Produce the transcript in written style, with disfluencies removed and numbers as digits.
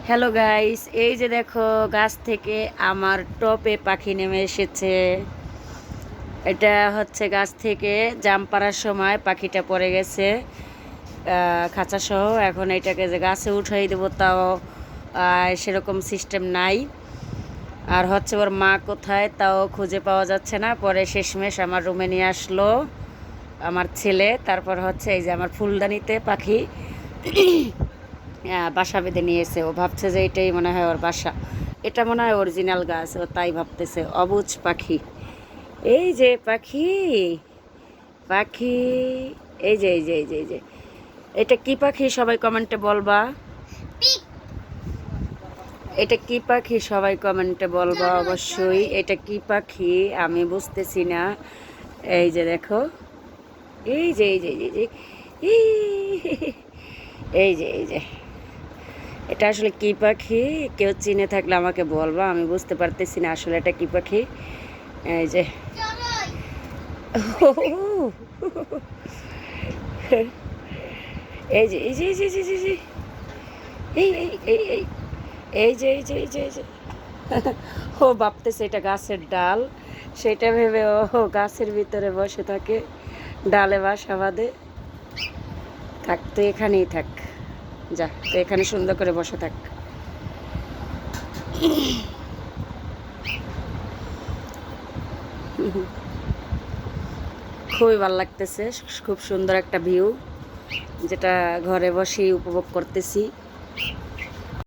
Hello guys, এই যে দেখো গাছ থেকে আমার টপে পাখি নেমে এসেছে। এটা হচ্ছে গাছ থেকে জাম পাড়ার সময় পাখিটা পড়ে গেছে খাঁচা সহ। এখন এটাকে যে গাছে উঠাই দেবো তাও সেরকম সিস্টেম নাই। আর হচ্ছে ওর মা কোথায় তাও খুঁজে পাওয়া যাচ্ছে না। পরে শেষমেশ আমার রুমে নিয়ে আসলো আমার ছেলে। তারপর হচ্ছে এই যে আমার ফুলদানিতে পাখি বাসা বেঁধে নিয়েছে। ও ভাবছে যে এটাই মনে হয় ওর বাসা, এটা মনে হয় অরিজিনাল গাছ, ও তাই ভাবতেছে। অবুঝ পাখি, এই যে পাখি পাখি, এই যে এই যে এই যে এই যে এটা কি পাখি সবাই কমেন্টে বলবা। এটা কি পাখি সবাই কমেন্টে বলবা অবশ্যই। এটা কি পাখি আমি বুঝতেছি না। এই যে দেখো, এই যে এই যে এই যে এই যে এই যে এটা আসলে কি পাখি, কেউ চিনে থাকলে আমাকে বলবা, আমি বুঝতে পারতেছি না আসলে এটা কি পাখি। এই যে এই যে এই যে এই যে এই যে এই যে এই এই এই এই এই যে এই যে এই যে এই যে ও ভাবতেছে এটা গাছের ডাল, সেটা ভেবে ও গাছের ভিতরে বসে থাকে, ডালে বাসা বাঁধে। থাক, তো এখানেই থাক, যা তো এখানে সুন্দর করে বসে থাক। খুবই ভালো লাগতেছে, খুব সুন্দর একটা ভিউ, যেটা ঘরে বসেই উপভোগ করতেছি।